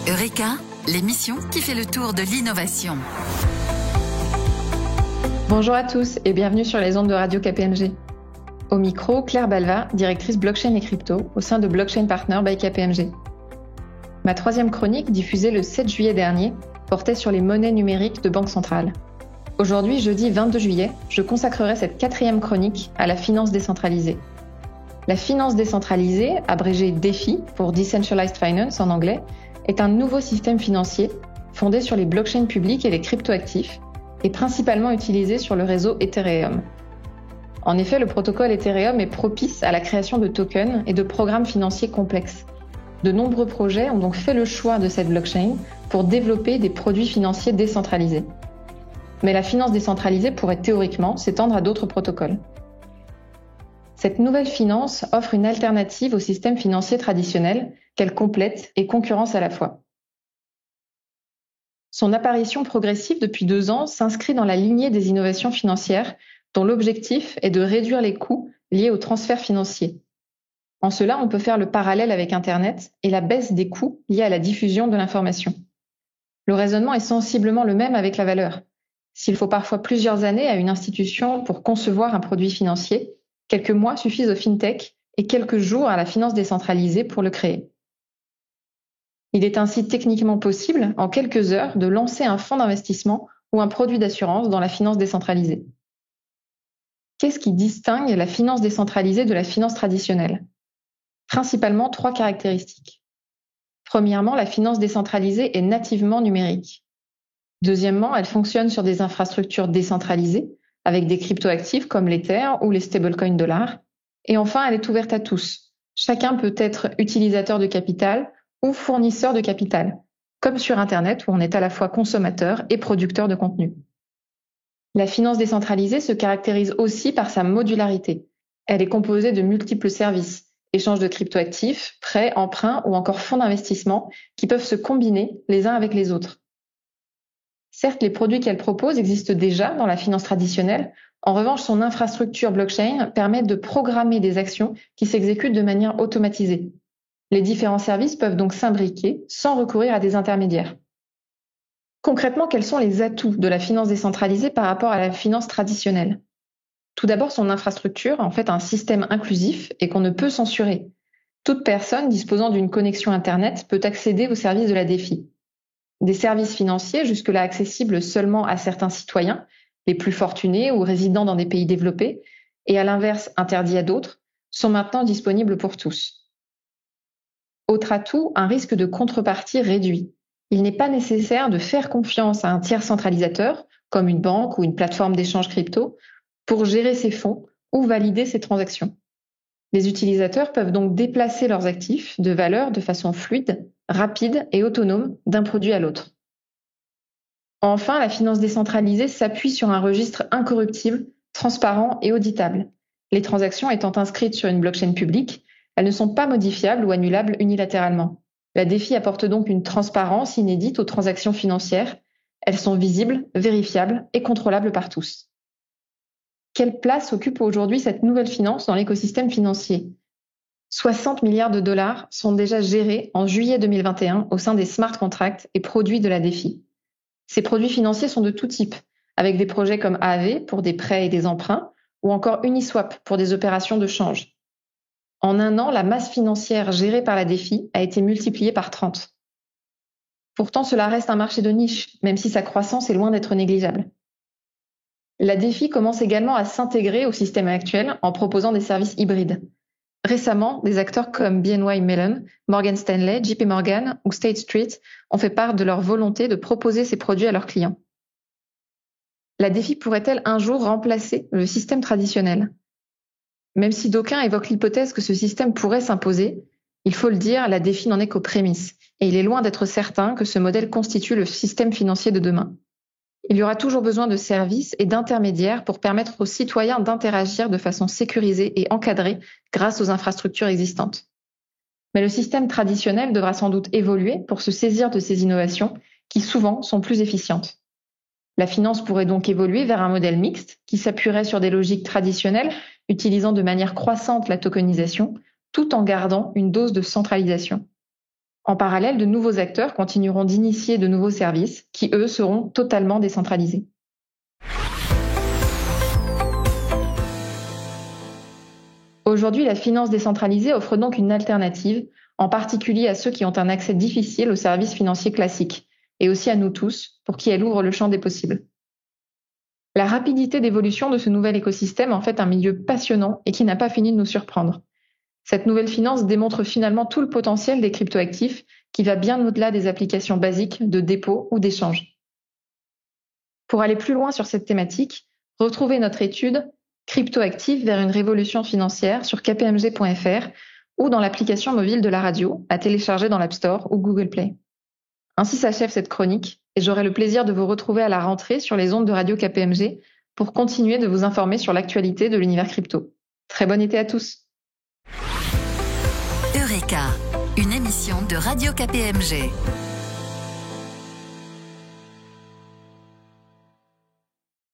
Eureka, l'émission qui fait le tour de l'innovation. Bonjour à tous et bienvenue sur les ondes de Radio KPMG. Au micro, Claire Balva, directrice blockchain et crypto au sein de Blockchain Partner by KPMG. Ma troisième chronique, diffusée le 7 juillet dernier, portait sur les monnaies numériques de banque centrale. Aujourd'hui, jeudi 22 juillet, je consacrerai cette quatrième chronique à la finance décentralisée. La finance décentralisée, abrégée DeFi pour Decentralized Finance en anglais, est un nouveau système financier fondé sur les blockchains publiques et les cryptoactifs et principalement utilisé sur le réseau Ethereum. En effet, le protocole Ethereum est propice à la création de tokens et de programmes financiers complexes. De nombreux projets ont donc fait le choix de cette blockchain pour développer des produits financiers décentralisés. Mais la finance décentralisée pourrait théoriquement s'étendre à d'autres protocoles. Cette nouvelle finance offre une alternative au système financier traditionnel qu'elle complète et concurrence à la fois. Son apparition progressive depuis 2 ans s'inscrit dans la lignée des innovations financières dont l'objectif est de réduire les coûts liés aux transferts financiers. En cela, on peut faire le parallèle avec Internet et la baisse des coûts liés à la diffusion de l'information. Le raisonnement est sensiblement le même avec la valeur. S'il faut parfois plusieurs années à une institution pour concevoir un produit financier, quelques mois suffisent au fintech et quelques jours à la finance décentralisée pour le créer. Il est ainsi techniquement possible, en quelques heures, de lancer un fonds d'investissement ou un produit d'assurance dans la finance décentralisée. Qu'est-ce qui distingue la finance décentralisée de la finance traditionnelle ? Principalement 3 caractéristiques. Premièrement, la finance décentralisée est nativement numérique. Deuxièmement, elle fonctionne sur des infrastructures décentralisées, avec des cryptoactifs comme l'Ether ou les stablecoins dollars. Et enfin, elle est ouverte à tous. Chacun peut être utilisateur de capital ou fournisseur de capital, comme sur Internet où on est à la fois consommateur et producteur de contenu. La finance décentralisée se caractérise aussi par sa modularité. Elle est composée de multiples services, échanges de cryptoactifs, prêts, emprunts ou encore fonds d'investissement qui peuvent se combiner les uns avec les autres. Certes, les produits qu'elle propose existent déjà dans la finance traditionnelle. En revanche, son infrastructure blockchain permet de programmer des actions qui s'exécutent de manière automatisée. Les différents services peuvent donc s'imbriquer sans recourir à des intermédiaires. Concrètement, quels sont les atouts de la finance décentralisée par rapport à la finance traditionnelle ? Tout d'abord, son infrastructure, en fait un système inclusif et qu'on ne peut censurer. Toute personne disposant d'une connexion Internet peut accéder aux services de la DeFi. Des services financiers jusque-là accessibles seulement à certains citoyens, les plus fortunés ou résidant dans des pays développés, et à l'inverse interdits à d'autres, sont maintenant disponibles pour tous. Autre atout, un risque de contrepartie réduit. Il n'est pas nécessaire de faire confiance à un tiers centralisateur, comme une banque ou une plateforme d'échange crypto, pour gérer ses fonds ou valider ses transactions. Les utilisateurs peuvent donc déplacer leurs actifs de valeur de façon fluide, rapide et autonome d'un produit à l'autre. Enfin, la finance décentralisée s'appuie sur un registre incorruptible, transparent et auditable. Les transactions étant inscrites sur une blockchain publique, elles ne sont pas modifiables ou annulables unilatéralement. La DeFi apporte donc une transparence inédite aux transactions financières. Elles sont visibles, vérifiables et contrôlables par tous. Quelle place occupe aujourd'hui cette nouvelle finance dans l'écosystème financier ? 60 milliards de dollars sont déjà gérés en juillet 2021 au sein des smart contracts et produits de la DeFi. Ces produits financiers sont de tout type, avec des projets comme Aave pour des prêts et des emprunts, ou encore Uniswap pour des opérations de change. En 1 an, la masse financière gérée par la DeFi a été multipliée par 30. Pourtant, cela reste un marché de niche, même si sa croissance est loin d'être négligeable. La DeFi commence également à s'intégrer au système actuel en proposant des services hybrides. Récemment, des acteurs comme BNY Mellon, Morgan Stanley, JP Morgan ou State Street ont fait part de leur volonté de proposer ces produits à leurs clients. La DeFi pourrait-elle un jour remplacer le système traditionnel ? Même si d'aucuns évoquent l'hypothèse que ce système pourrait s'imposer, il faut le dire, la DeFi n'en est qu'aux prémices, et il est loin d'être certain que ce modèle constitue le système financier de demain. Il y aura toujours besoin de services et d'intermédiaires pour permettre aux citoyens d'interagir de façon sécurisée et encadrée grâce aux infrastructures existantes. Mais le système traditionnel devra sans doute évoluer pour se saisir de ces innovations qui souvent sont plus efficientes. La finance pourrait donc évoluer vers un modèle mixte qui s'appuierait sur des logiques traditionnelles utilisant de manière croissante la tokenisation tout en gardant une dose de centralisation. En parallèle, de nouveaux acteurs continueront d'initier de nouveaux services qui, eux, seront totalement décentralisés. Aujourd'hui, la finance décentralisée offre donc une alternative, en particulier à ceux qui ont un accès difficile aux services financiers classiques, et aussi à nous tous, pour qui elle ouvre le champ des possibles. La rapidité d'évolution de ce nouvel écosystème en fait un milieu passionnant et qui n'a pas fini de nous surprendre. Cette nouvelle finance démontre finalement tout le potentiel des cryptoactifs qui va bien au-delà des applications basiques de dépôt ou d'échange. Pour aller plus loin sur cette thématique, retrouvez notre étude Cryptoactifs vers une révolution financière sur kpmg.fr ou dans l'application mobile de la radio à télécharger dans l'App Store ou Google Play. Ainsi s'achève cette chronique et j'aurai le plaisir de vous retrouver à la rentrée sur les ondes de Radio KPMG pour continuer de vous informer sur l'actualité de l'univers crypto. Très bon été à tous. Eureka, une émission de Radio KPMG.